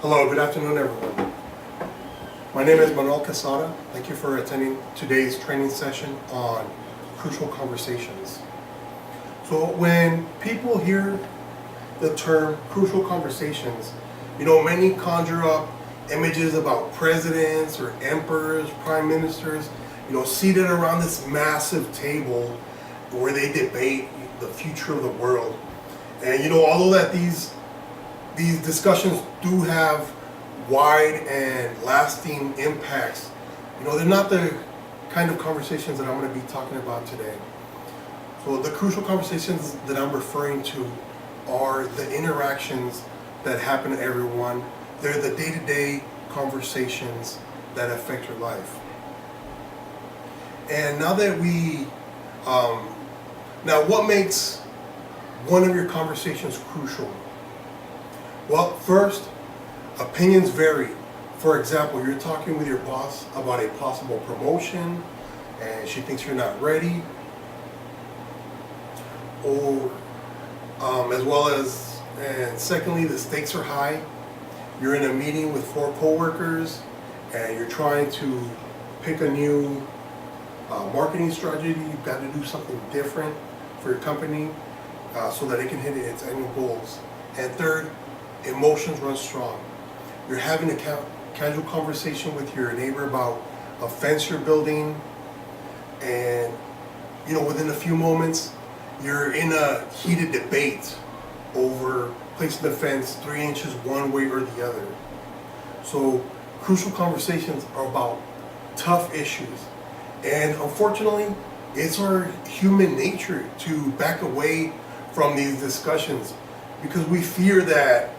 Hello, good afternoon everyone. My name is Manuel Quesada. Thank you for attending today's training session on crucial conversations. So when people hear the term crucial conversations, many conjure up images about presidents or emperors, prime ministers, seated around this massive table where they debate the future of the world. And although that these discussions do have wide and lasting impacts, they're not the kind of conversations that I'm going to be talking about today. So the crucial conversations that I'm referring to are the interactions that happen to everyone. They're the day-to-day conversations that affect your life. And now that now what makes one of your conversations crucial? Well, first, opinions vary. For example, you're talking with your boss about a possible promotion and she thinks you're not ready. Or and secondly, the stakes are high. You're in a meeting with 4 coworkers and you're trying to pick a new marketing strategy. You've got to do something different for your company so that it can hit its annual goals. And third, emotions run strong. You're having a casual conversation with your neighbor about a fence you're building, and within a few moments you're in a heated debate over placing the fence 3 inches one way or the other. So crucial conversations are about tough issues, and unfortunately it's our human nature to back away from these discussions because we fear that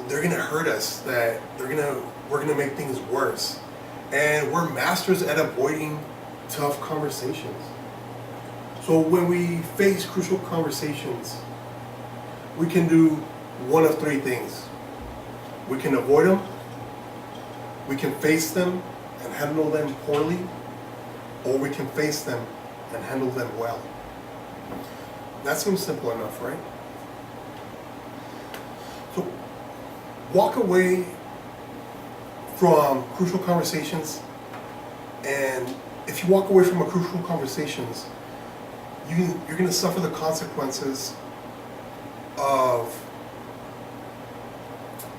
they're gonna hurt us, that we're gonna make things worse. And we're masters at avoiding tough conversations. So when we face crucial conversations, we can do one of 3 things. We can avoid them, we can face them and handle them poorly, or we can face them and handle them well. That seems simple enough, right? So walk away from crucial conversations, and if you walk away from a crucial conversations, you're going to suffer the consequences of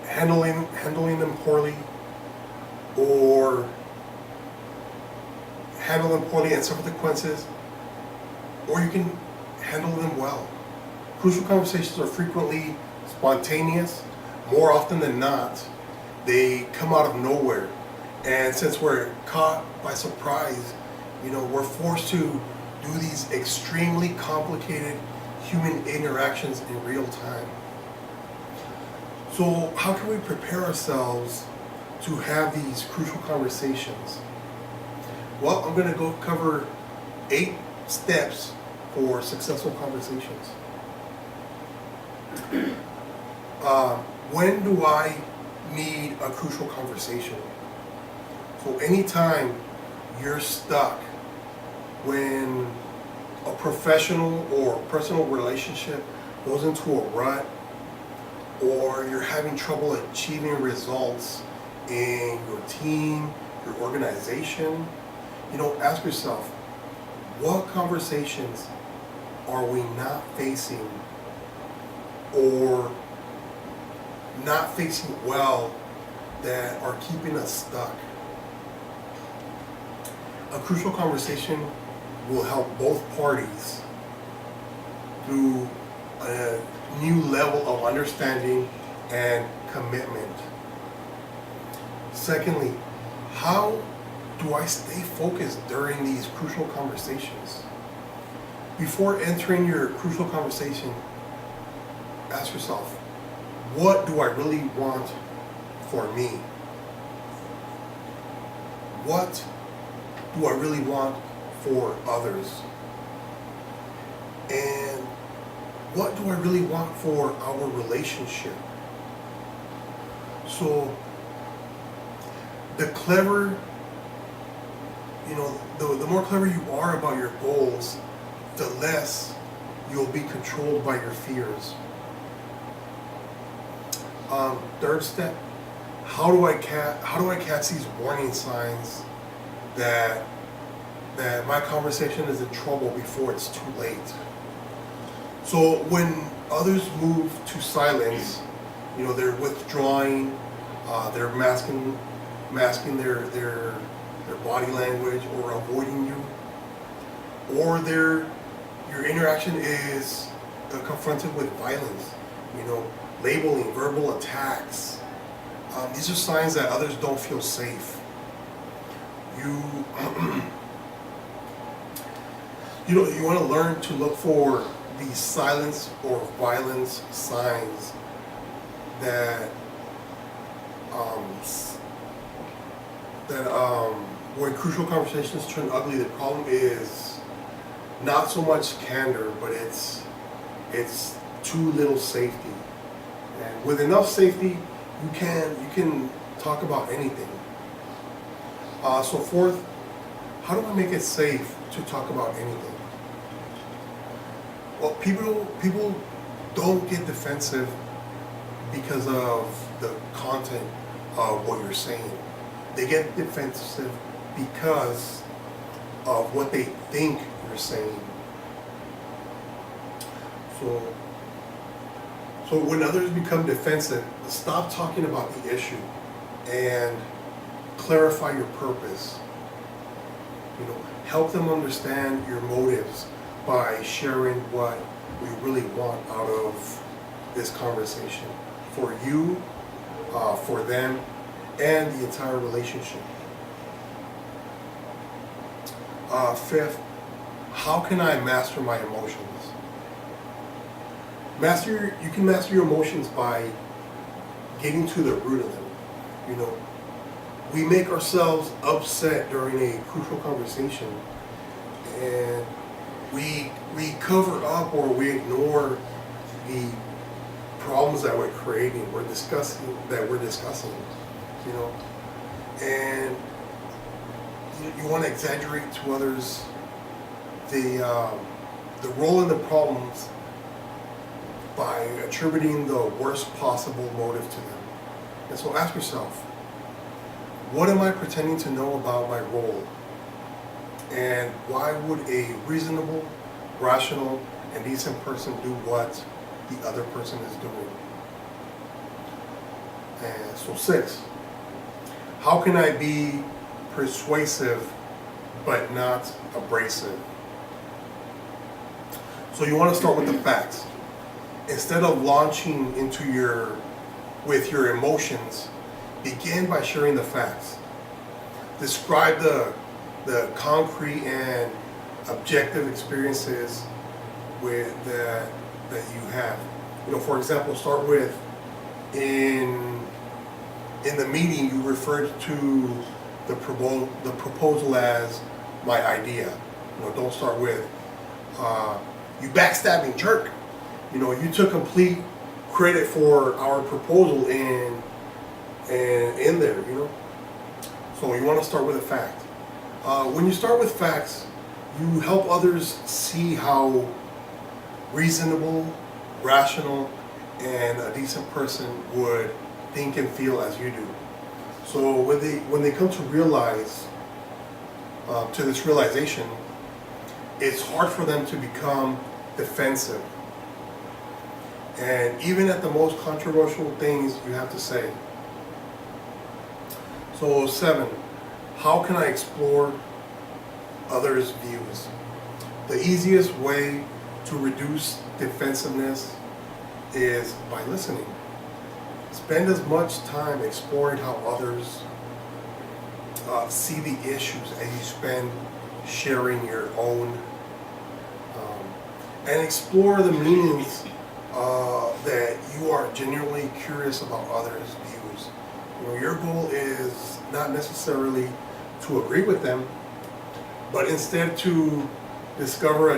handling them poorly, or handle them poorly and suffer the consequences, or you can handle them well. Crucial conversations are frequently spontaneous. More often than not, they come out of nowhere. And since we're caught by surprise, we're forced to do these extremely complicated human interactions in real time. So how can we prepare ourselves to have these crucial conversations? Well, I'm going to cover 8 steps for successful conversations. When do I need a crucial conversation? So anytime you're stuck, when a professional or personal relationship goes into a rut, or you're having trouble achieving results in your team, your organization, ask yourself, what conversations are we not facing or not facing well that are keeping us stuck? A crucial conversation will help both parties through a new level of understanding and commitment. Secondly, how do I stay focused during these crucial conversations? Before entering your crucial conversation, ask yourself, what do I really want for me? What do I really want for others? And what do I really want for our relationship? So the clever, the more clever you are about your goals, the less you'll be controlled by your fears. Third step, how do I catch these warning signs that my conversation is in trouble before it's too late? So when others move to silence, they're withdrawing, they're masking their body language, or avoiding you, or your interaction is confronted with violence, labeling, verbal attacks. These are signs that others don't feel safe. You you want to learn to look for these silence or violence signs that when crucial conversations turn ugly, the problem is not so much candor, but it's too little safety. And with enough safety, you can talk about anything. So fourth, how do I make it safe to talk about anything? Well, people don't get defensive because of the content of what you're saying. They get defensive because of what they think you're saying. So when others become defensive, stop talking about the issue and clarify your purpose. Help them understand your motives by sharing what we really want out of this conversation for you, for them, and the entire relationship. Fifth, how can I master my emotions? You can master your emotions by getting to the root of them. We make ourselves upset during a crucial conversation, and we cover up or we ignore the problems that we're creating, we're discussing, and you want to exaggerate to others the role in the problems by attributing the worst possible motive to them. And so ask yourself, what am I pretending to know about my role? And why would a reasonable, rational, and decent person do what the other person is doing? And so 6, how can I be persuasive but not abrasive? So you want to start with the facts. Instead of launching with your emotions, begin by sharing the facts. Describe the concrete and objective experiences that you have. For example, start with in the meeting you referred to the proposal as my idea. Don't start with you backstabbing jerk. You took complete credit for our proposal in there. So you want to start with a fact. When you start with facts, you help others see how reasonable, rational, and a decent person would think and feel as you do. So when they come to realize to this realization, it's hard for them to become defensive. And even at the most controversial things you have to say. So 7, how can I explore others' views? The easiest way to reduce defensiveness is by listening. Spend as much time exploring how others see the issues as you spend sharing your own, and explore the meanings that you are genuinely curious about others' views. Your goal is not necessarily to agree with them, but instead to discover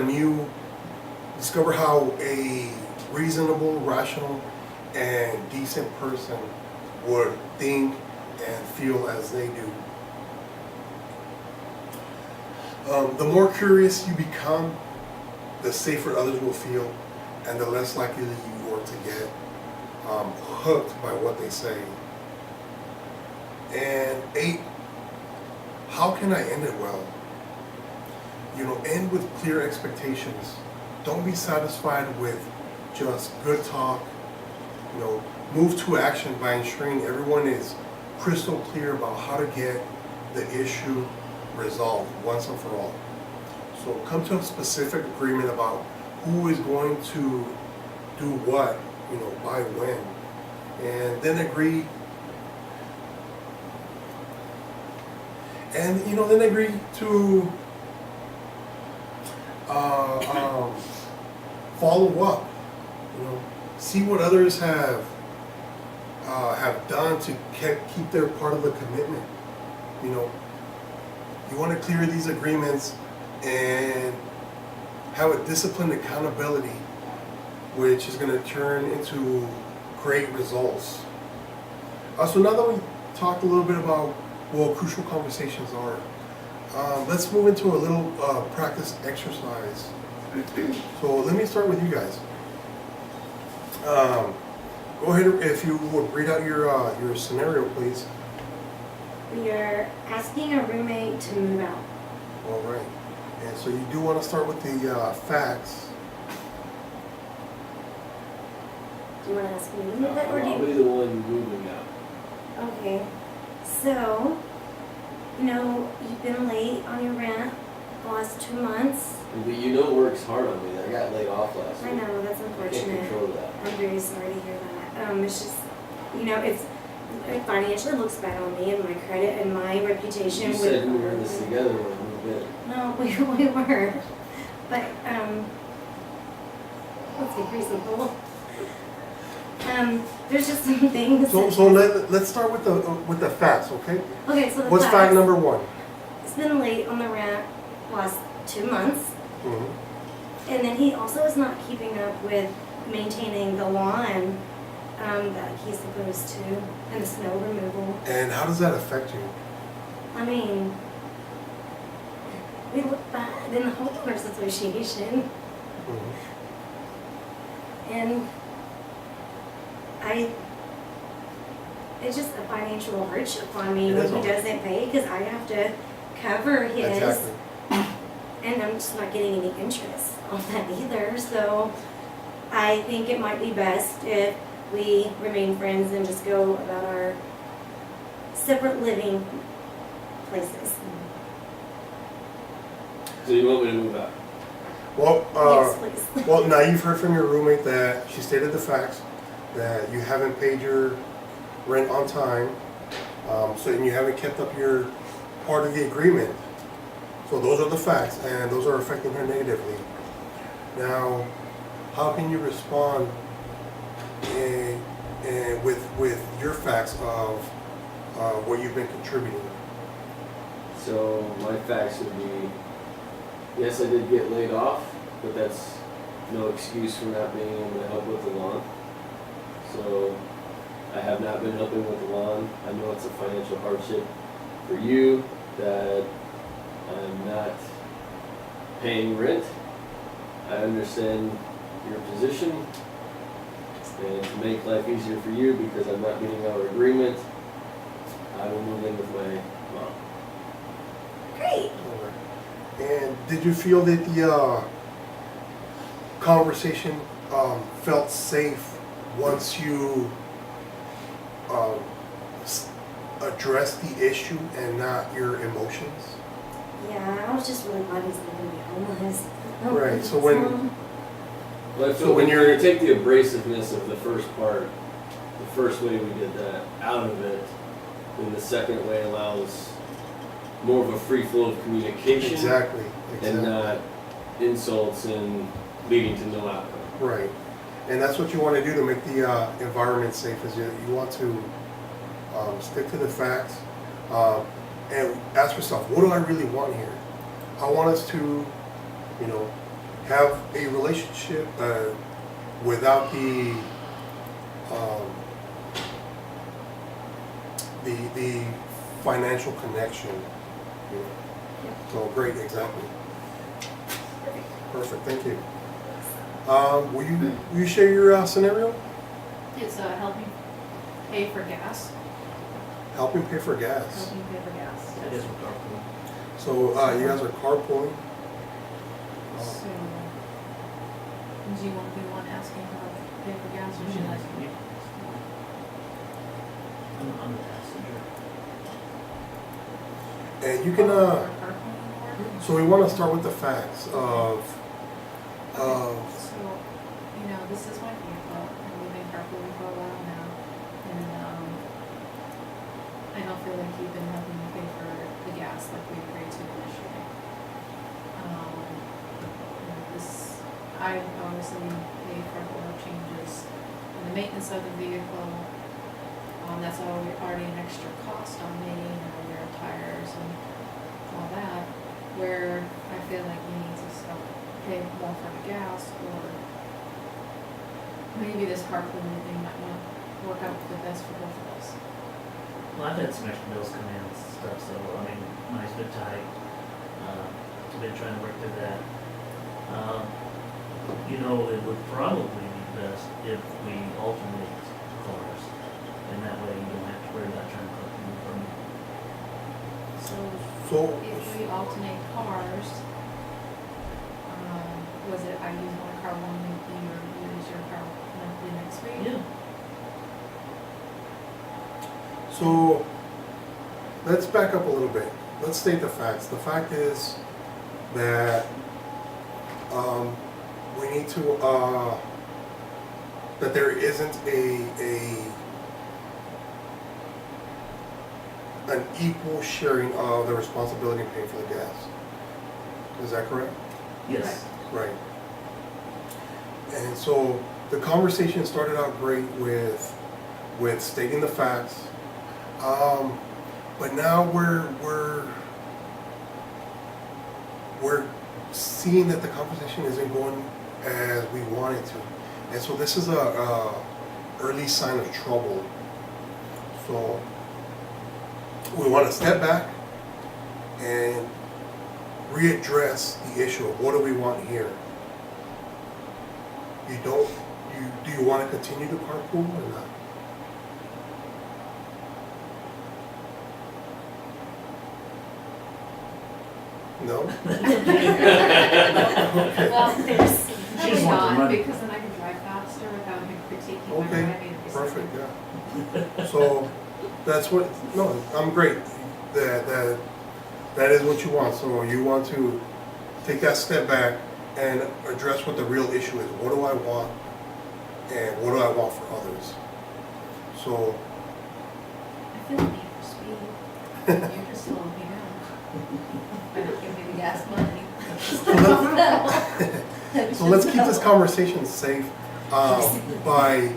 how a reasonable, rational, and decent person would think and feel as they do. The more curious you become, the safer others will feel, and the less likely you are to get hooked by what they say. And 8, how can I end it well? End with clear expectations. Don't be satisfied with just good talk. Move to action by ensuring everyone is crystal clear about how to get the issue resolved once and for all. So come to a specific agreement about who is going to do what, by when, and then agree. And then agree to follow up. See what others have done to keep their part of the commitment. You want to clear these agreements and have a disciplined accountability, which is going to turn into great results. So now that we talked a little bit about what crucial conversations are, let's move into a little practice exercise. So let me start with you guys. Go ahead, if you would read out your scenario, please. We are asking a roommate to move out. All right. And so you do want to start with the facts. Do you want to ask me that, or do I'll you? be the one moving out. Okay. So, you've been late on your rent the last 2 months. But work's hard on me. I got laid off last week. I know, that's I can't unfortunate. control that. I'm very sorry to hear that. It's just, it financially looks bad on me and my credit and my reputation. You said we were in this together when we moved in. No, we were. But, let's get reasonable. There's just some things. So let's start with the facts, okay? Okay, so the What's facts. fact number 1? It's been late on the rent the last 2 months. Mm-hmm. And then he also is not keeping up with maintaining the lawn that he's supposed to, and the snow removal. And how does that affect you? I mean, we look bad in the homeowners association. Mm-hmm. And it's just a financial hardship on me It when is he hard. doesn't pay, because I have to cover his. Exactly. And I'm just not getting any interest on that either. So I think it might be best if we remain friends and just go about our separate living places. So you want me to move out? Well, Yes, please. well, now you've heard from your roommate that she stated the facts, that you haven't paid your rent on time, and you haven't kept up your part of the agreement. So those are the facts, and those are affecting her negatively. Now, how can you respond with your facts of what you've been contributing? So my facts would be, yes, I did get laid off, but that's no excuse for not being able to help with the lawn. So I have not been helping with the lawn. I know it's a financial hardship for you that I'm not paying rent. I understand your position, and to make life easier for you, because I'm not meeting our agreement, I will move in with my mom. Great. And did you feel that the conversation felt safe once you addressed the issue and not your emotions? Yeah, I was just really glad he's not going to be homeless. Right, so when- Well, I feel So when when you're you're- to take the abrasiveness of the first part, the first way we did that, out of it, then the second way allows more of a free flow of communication Exactly. and not insults and leading to no outcome. Right. And that's what you want to do to make the environment safe, is you want to stick to the facts and ask yourself, what do I really want here? I want us to, have a relationship without the financial connection. So great, exactly. Perfect, thank you. Will you share your scenario? It's helping pay for gas. Helping pay for gas. Helping pay for gas. I guess we're carpooling. So you guys are carpooling. So, do you want to be the one asking how to pay for gas, or should I? I'm the passenger. And you can, Or carpooling or? so we want to start with the facts of, So, this is my vehicle, and we've been carpooling for a while now, and, I don't feel like you've been helping me pay for the gas like we agreed to initially. I obviously pay for oil changes and the maintenance of the vehicle. That's already an extra cost on me, your tires and all that, where I feel like you need to pay more for the gas, or maybe this carpooling thing might not work out the best for both of us. Well, I've had some extra bills come in and stuff, so, I mean, money's been tight. I've been trying to work through that. It would probably be best if we alternate cars, and that way you don't have to worry about trying to carpool from me. So so, if we alternate cars, was it I use one car one week, or you use your car monthly next week? Yeah. so let's back up a little bit. Let's state the facts. The fact is that we need to, that there isn't an equal sharing of the responsibility in paying for the gas. Is that correct? Yes. Right. And so the conversation started out great with stating the facts, but now we're seeing that the conversation isn't going as we want it to, and so this is a early sign of trouble. So we want to step back and readdress the issue of what do we want here. Do you want to continue to carpool or not? No? Okay. Well, there's She just probably wants the not, money. because then I can drive faster without him critiquing my Okay, driving. perfect, yeah. So that's what, no, I'm great. That is what you want. So you want to take that step back and address what the real issue is. What do I want? And what do I want for others? So, I feel the need for speed. You're just slowing me down. By not giving me the gas money. so let's keep this conversation safe by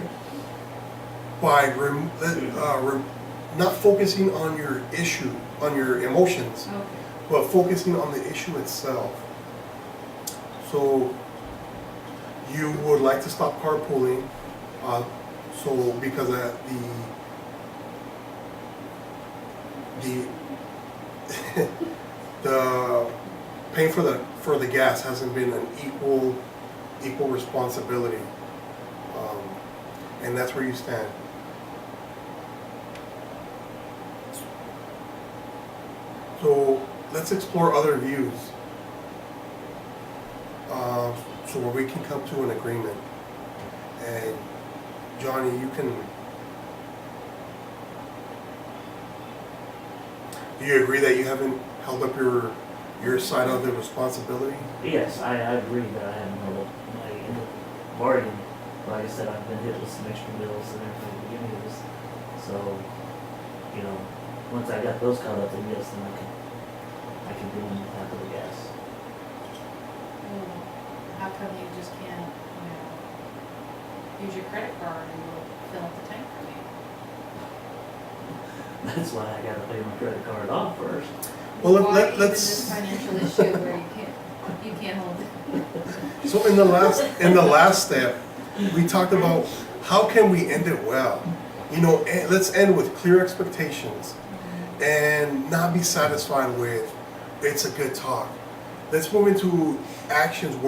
not focusing on your issue, on your emotions, Okay. but focusing on the issue itself. So you would like to stop carpooling, so because the paying for the gas hasn't been an equal responsibility, and that's where you stand. So let's explore other views, so where we can come to an agreement. And Johnny, do you agree that you haven't held up your side of the responsibility? Yes, I agree that I haven't held up my end of the bargain. Like I said, I've been hit with some extra bills and everything at the beginning of this. So, once I got those caught up, then yes, then I can do them half of the gas. Well, how come you just can't, use your credit card and you'll fill up the tank for me? That's why I gotta pay my credit card off first. Well, Why even let's. this financial issue where you can't hold it? So in the last step, we talked about how can we end it well. Let's end with clear expectations and not be satisfied with it's a good talk. Let's move into actions where